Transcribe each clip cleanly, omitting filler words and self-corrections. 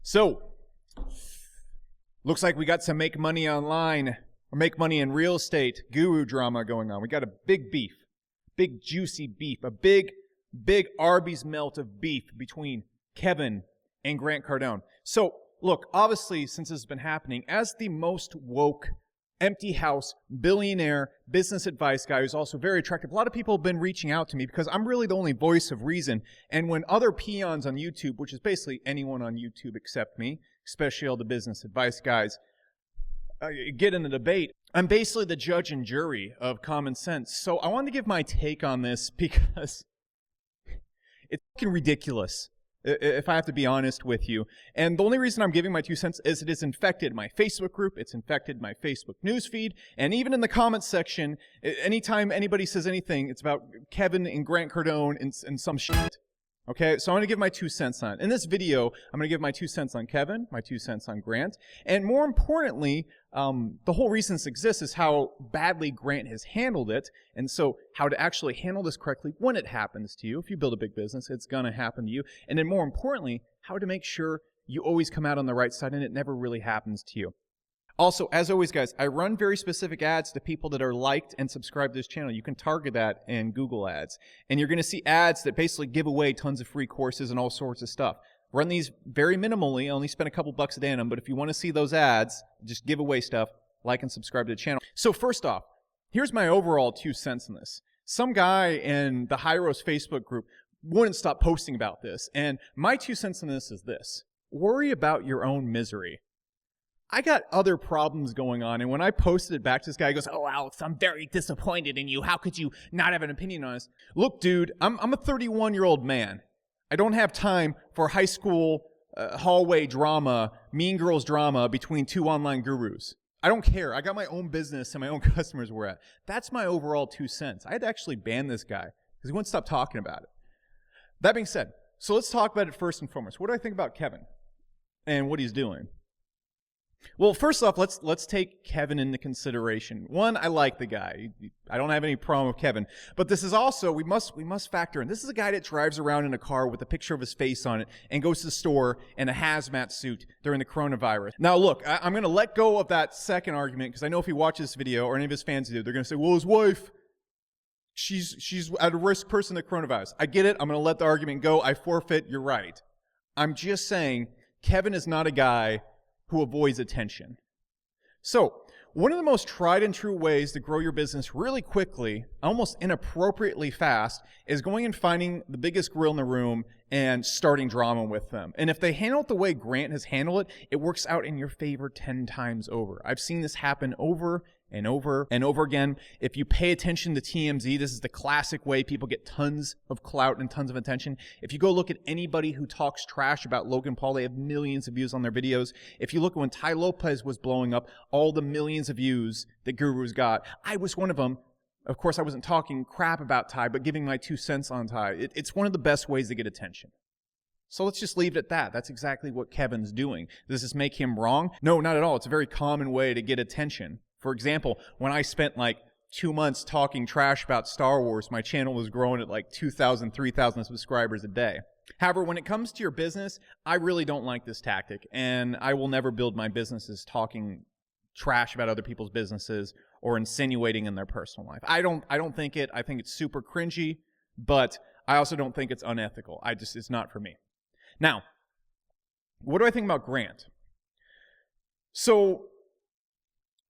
So, looks like we got some make money online, or make money in real estate guru drama going on. We got a big beef, big juicy beef, a big Arby's melt of beef between Kevin and Grant Cardone. So, look, obviously, since this has been happening, as the most woke, empty house, billionaire, business advice guy who's also very attractive, a lot of people have been reaching out to me because I'm really the only voice of reason. And when other peons on YouTube, which is basically anyone on YouTube except me, especially all the business advice guys, get in the debate, I'm basically the judge and jury of common sense. So I wanted to give my take on this because it's fucking ridiculous, if I have to be honest with you. And the only reason I'm giving my 2 cents is it has infected my Facebook group, it's infected my Facebook newsfeed, and even in the comments section, anytime anybody says anything, it's about Kevin and Grant Cardone and some shit. Okay, so I'm going to give my 2 cents on it. In this video, I'm going to give my 2 cents on Kevin, my 2 cents on Grant, and more importantly, the whole reason this exists is how badly Grant has handled it, and so how to actually handle this correctly when it happens to you. If you build a big business, it's going to happen to you. And then more importantly, how to make sure you always come out on the right side and it never really happens to you. Also, as always, guys, I run very specific ads to people that are liked and subscribed to this channel. You can target that in Google ads. And you're going to see ads that basically give away tons of free courses and all sorts of stuff. Run these very minimally. I only spend a couple bucks a day on them. But if you want to see those ads, just give away stuff, like and subscribe to the channel. So first off, here's my overall 2 cents in this. Some guy in the High Rose Facebook group wouldn't stop posting about this. And my 2 cents in this is this. Worry about your own misery. I got other problems going on, and when I posted it back to this guy, he goes, "Oh, Alex, I'm very disappointed in you. How could you not have an opinion on this?" Look, dude, I'm a 31-year-old man. I don't have time for high school hallway drama, mean girls drama between two online gurus. I don't care. I got my own business and my own customers we're at. That's my overall 2 cents. I had to actually ban this guy because he wouldn't stop talking about it. That being said, so let's talk about it first and foremost. What do I think about Kevin and what he's doing? Well, first off, let's take Kevin into consideration. One, I like the guy. I don't have any problem with Kevin. But this is also, we must factor in, this is a guy that drives around in a car with a picture of his face on it and goes to the store in a hazmat suit during the coronavirus. Now, look, I'm going to let go of that second argument because I know if he watches this video or any of his fans do, they're going to say, well, his wife, she's at a risk person of coronavirus. I get it. I'm going to let the argument go. I forfeit. You're right. I'm just saying Kevin is not a guy who avoids attention. So, one of the most tried and true ways to grow your business really quickly, almost inappropriately fast, is going and finding the biggest grill in the room and starting drama with them. And if they handle it the way Grant has handled it, it works out in your favor 10 times over. I've seen this happen over and over and over again. If you pay attention to TMZ, this is the classic way people get tons of clout and tons of attention. If you go look at anybody who talks trash about Logan Paul, they have millions of views on their videos. If you look at when Ty Lopez was blowing up, all the millions of views that Guru's got, I was one of them. Of course, I wasn't talking crap about Ty, but giving my 2 cents on Ty. It's one of the best ways to get attention. So let's just leave it at that. That's exactly what Kevin's doing. Does this make him wrong? No, not at all. It's a very common way to get attention. For example, when I spent like 2 months talking trash about Star Wars, my channel was growing at like 2,000, 3,000 subscribers a day. However, when it comes to your business, I really don't like this tactic, and I will never build my businesses talking trash about other people's businesses or insinuating in their personal life. I don't think it. I think it's super cringy, but I also don't think it's unethical. It's not for me. Now, what do I think about Grant? So,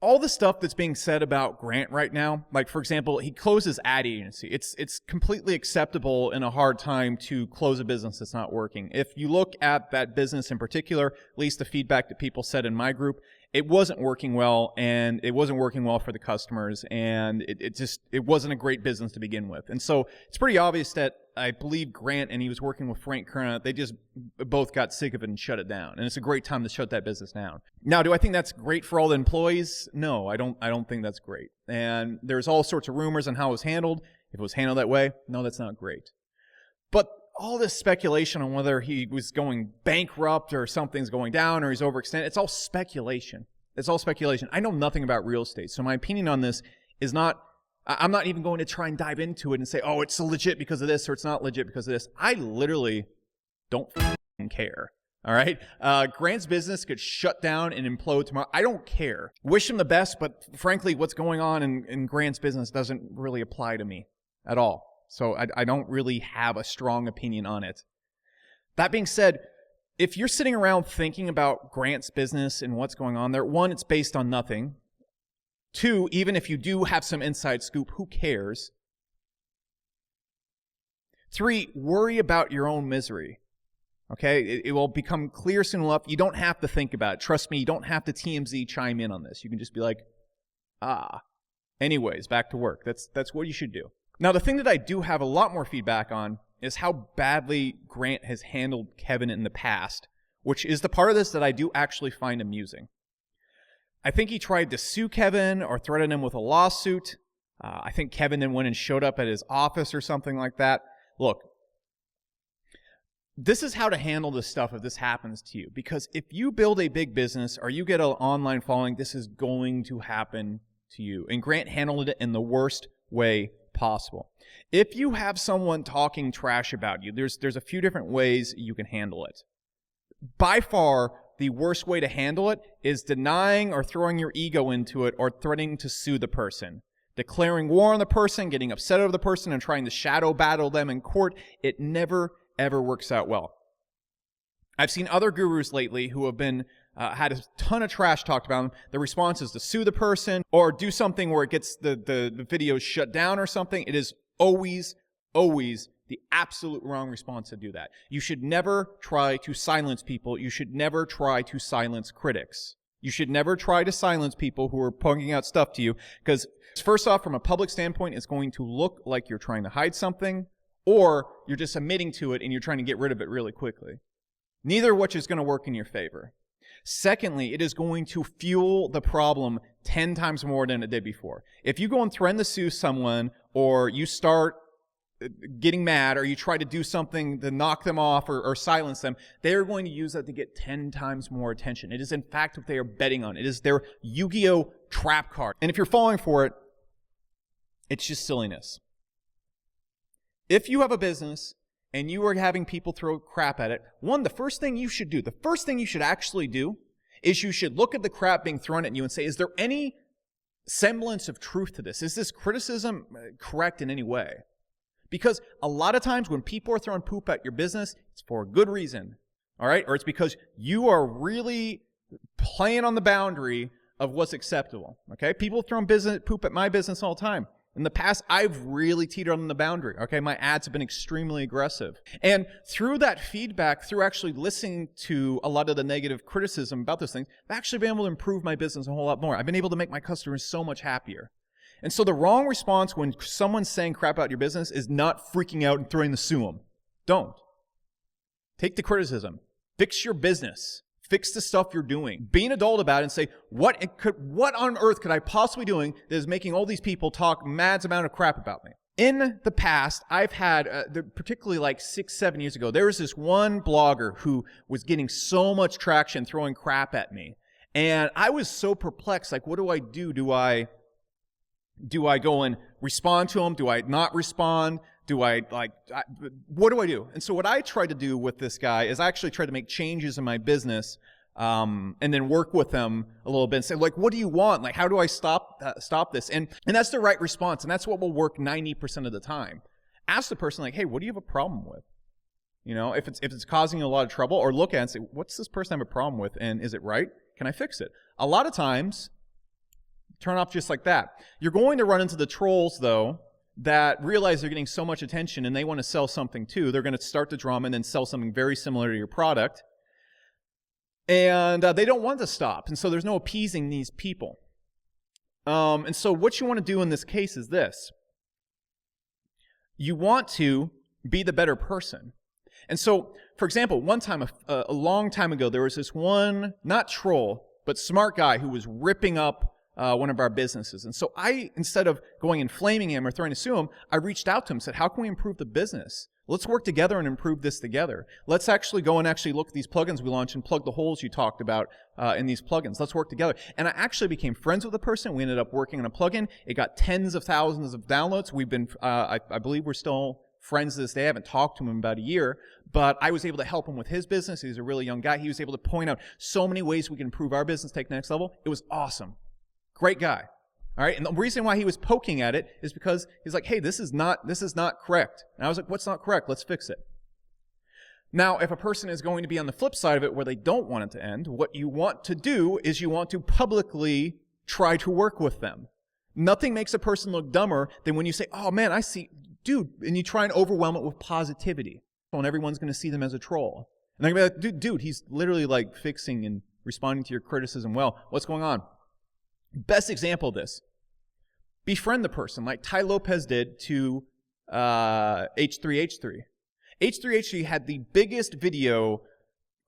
all the stuff that's being said about Grant right now, like for example, he closed his ad agency. It's completely acceptable in a hard time to close a business that's not working. If you look at that business in particular, at least the feedback that people said in my group, it wasn't working well, and it wasn't working well for the customers, and it wasn't a great business to begin with. And so it's pretty obvious that I believe Grant and he was working with Frank Kerna, they just both got sick of it and shut it down. And it's a great time to shut that business down. Now, do I think that's great for all the employees? No, I don't think that's great. And there's all sorts of rumors on how it was handled. If it was handled that way, no, that's not great. But all this speculation on whether he was going bankrupt or something's going down or he's overextended, it's all speculation. It's all speculation. I know nothing about real estate, so my opinion on this is not, I'm not even going to try and dive into it and say, oh, it's legit because of this or it's not legit because of this. I literally don't care. All right. Grant's business could shut down and implode tomorrow. I don't care. Wish him the best, but frankly, what's going on in Grant's business doesn't really apply to me at all. So I don't really have a strong opinion on it. That being said, if you're sitting around thinking about Grant's business and what's going on there, one, it's based on nothing. Two, even if you do have some inside scoop, who cares? Three, worry about your own misery. Okay, it will become clear soon enough. You don't have to think about it. Trust me, you don't have to TMZ chime in on this. You can just be like, anyways, back to work. That's what you should do. Now, the thing that I do have a lot more feedback on is how badly Grant has handled Kevin in the past, which is the part of this that I do actually find amusing. I think he tried to sue Kevin or threaten him with a lawsuit. I think Kevin then went and showed up at his office or something like that. Look, this is how to handle this stuff if this happens to you. Because if you build a big business or you get an online following, this is going to happen to you. And Grant handled it in the worst way possible. If you have someone talking trash about you, there's a few different ways you can handle it. By far, the worst way to handle it is denying or throwing your ego into it or threatening to sue the person. Declaring war on the person, getting upset over the person, and trying to shadow battle them in court, it never ever works out well. I've seen other gurus lately who have been had a ton of trash talked about them. The response is to sue the person or do something where it gets the videos shut down or something. It is always the absolute wrong response to do that. You should never try to silence people. You should never try to silence critics. You should never try to silence people who are pointing out stuff to you, because first off, from a public standpoint, it's going to look like you're trying to hide something, or you're just admitting to it and you're trying to get rid of it really quickly. Neither of which is going to work in your favor. Secondly, it is going to fuel the problem 10 times more than it did before. If you go and threaten to sue someone, or you start getting mad, or you try to do something to knock them off or silence them, they are going to use that to get 10 times more attention. It is in fact what they are betting on. It is their Yu-Gi-Oh! Trap card. And if you're falling for it, it's just silliness. If you have a business and you are having people throw crap at it, one, the first thing you should actually do is you should look at the crap being thrown at you and say, is there any semblance of truth to this? Is this criticism correct in any way? Because a lot of times when people are throwing poop at your business, it's for a good reason, all right? Or it's because you are really playing on the boundary of what's acceptable, okay? People have thrown poop at my business all the time. In the past, I've really teetered on the boundary, okay? My ads have been extremely aggressive. And through that feedback, through actually listening to a lot of the negative criticism about those things, I've actually been able to improve my business a whole lot more. I've been able to make my customers so much happier. And so the wrong response when someone's saying crap about your business is not freaking out and throwing the sue them. Don't. Take the criticism. Fix your business. Fix the stuff you're doing. Be an adult about it and say, what on earth could I possibly be doing that is making all these people talk mad amount of crap about me? In the past, I've had, particularly like 6-7 years ago, there was this one blogger who was getting so much traction throwing crap at me. And I was so perplexed, like, what do I do? Do I go and respond to him? Do I not respond? What do I do? And so what I tried to do with this guy is I actually tried to make changes in my business, and then work with them a little bit and say, like, what do you want? Like, how do I stop this? And that's the right response. And that's what will work 90% of the time. Ask the person, like, hey, what do you have a problem with? You know, if it's causing you a lot of trouble, or look at it and say, what's this person have a problem with? And is it right? Can I fix it? A lot of times, turn off just like that. You're going to run into the trolls, though, that realize they're getting so much attention and they want to sell something too. They're going to start the drama and then sell something very similar to your product. And they don't want to stop. And so there's no appeasing these people. And so what you want to do in this case is this. You want to be the better person. And so, for example, one time, a long time ago, there was this one, not troll, but smart guy who was ripping up one of our businesses. And so instead of going and flaming him or trying to sue him, I reached out to him and said, how can we improve the business? Let's work together and improve this together. Let's actually go and actually look at these plugins we launched and plug the holes you talked about in these plugins. Let's work together. And I actually became friends with the person. We ended up working on a plugin. It got tens of thousands of downloads. We've been, I believe we're still friends to this day. I haven't talked to him in about a year, but I was able to help him with his business. He's a really young guy. He was able to point out so many ways we can improve our business, take the next level. It was awesome. Great guy. All right. And the reason why he was poking at it is because he's like, hey, this is not correct. And I was like, what's not correct? Let's fix it. Now, if a person is going to be on the flip side of it where they don't want it to end, what you want to do is you want to publicly try to work with them. Nothing makes a person look dumber than when you say, oh man, I see, dude, and you try and overwhelm it with positivity. And everyone's going to see them as a troll. And they're going to be like, dude, he's literally like fixing and responding to your criticism well. What's going on? Best example of this. Befriend the person like Ty Lopez did to H3H3. H3H3 had the biggest video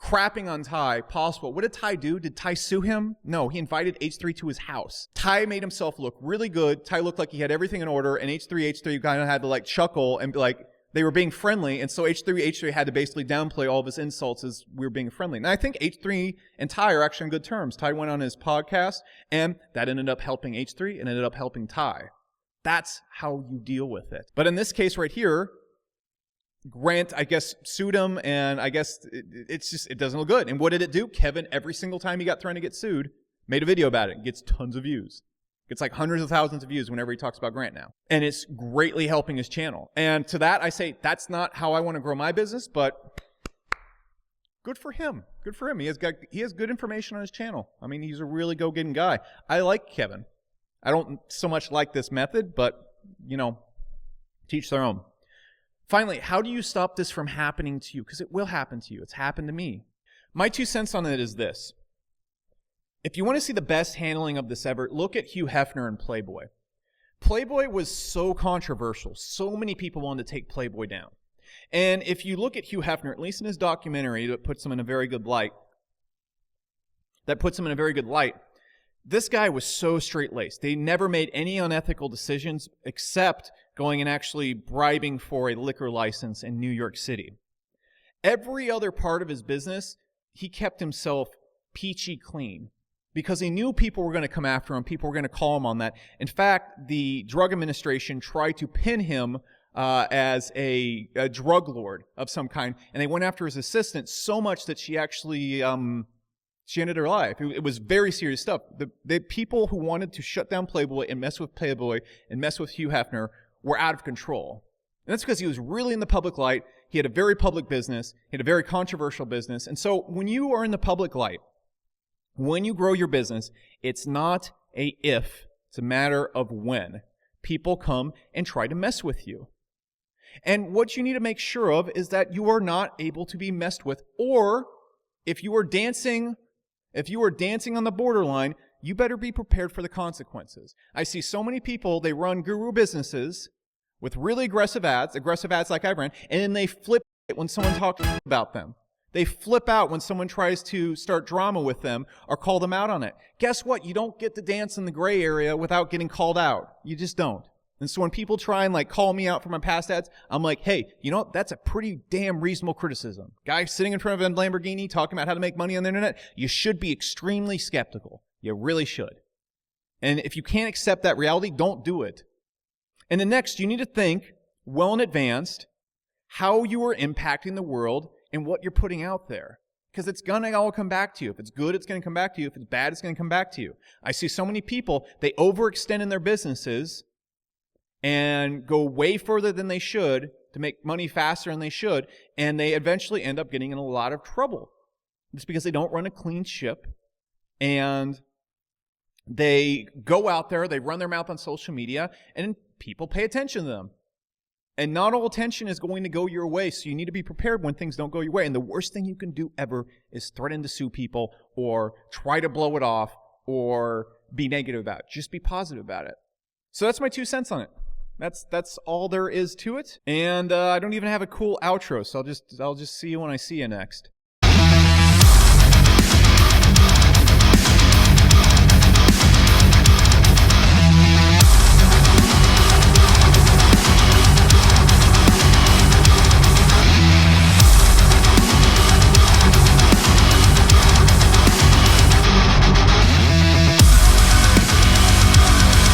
crapping on Ty possible. What did Ty do? Did Ty sue him? No, he invited H3 to his house. Ty made himself look really good. Ty looked like he had everything in order, and H3H3 kind of had to like chuckle and be like, they were being friendly, and so H3H3 had to basically downplay all of his insults as we were being friendly. And I think H3 and Ty are actually on good terms. Ty went on his podcast, and that ended up helping H3 and ended up helping Ty. That's how you deal with it. But in this case right here, Grant, I guess, sued him, and I guess it doesn't look good. And what did it do? Kevin, every single time he got threatened to get sued, made a video about it. Gets tons of views. Gets like hundreds of thousands of views whenever he talks about Grant now. And it's greatly helping his channel. And to that, I say, that's not how I want to grow my business, but good for him. Good for him. He has good information on his channel. I mean, he's a really go-getting guy. I like Kevin. I don't so much like this method, but, teach their own. Finally, how do you stop this from happening to you? Because it will happen to you. It's happened to me. My 2 cents on it is this. If you want to see the best handling of this ever, look at Hugh Hefner and Playboy. Playboy was so controversial. So many people wanted to take Playboy down. And if you look at Hugh Hefner, at least in his documentary that puts him in a very good light, this guy was so straight-laced. They never made any unethical decisions except going and actually bribing for a liquor license in New York City. Every other part of his business, he kept himself peachy clean because he knew people were going to come after him. People were going to call him on that. In fact, the Drug Administration tried to pin him as a drug lord of some kind, and they went after his assistant so much that she actually she ended her life. It was very serious stuff. The people who wanted to shut down Playboy and mess with Playboy and mess with Hugh Hefner were out of control. And that's because he was really in the public light. He had a very public business. He had a very controversial business. And so when you are in the public light, when you grow your business, it's not a if, it's a matter of when. People come and try to mess with you. And what you need to make sure of is that you are not able to be messed with, or if you are dancing on the borderline, you better be prepared for the consequences. I see so many people, they run guru businesses with really aggressive ads like I ran, and then they flip it when someone talks about them. They flip out when someone tries to start drama with them or call them out on it. Guess what? You don't get to dance in the gray area without getting called out. You just don't. And so when people try and call me out for my past ads, I'm like, hey, that's a pretty damn reasonable criticism. Guy sitting in front of a Lamborghini talking about how to make money on the internet, you should be extremely skeptical. You really should. And if you can't accept that reality, don't do it. And then next, you need to think well in advance how you are impacting the world and what you're putting out there. Because it's going to all come back to you. If it's good, it's going to come back to you. If it's bad, it's going to come back to you. I see so many people, they overextend in their businesses and go way further than they should to make money faster than they should, and they eventually end up getting in a lot of trouble. It's because they don't run a clean ship, and they go out there, they run their mouth on social media, and people pay attention to them. And not all attention is going to go your way, so you need to be prepared when things don't go your way. And the worst thing you can do ever is threaten to sue people or try to blow it off or be negative about it. Just be positive about it. So that's my 2 cents on it. That's all there is to it. And I don't even have a cool outro, so I'll just see you when I see you next.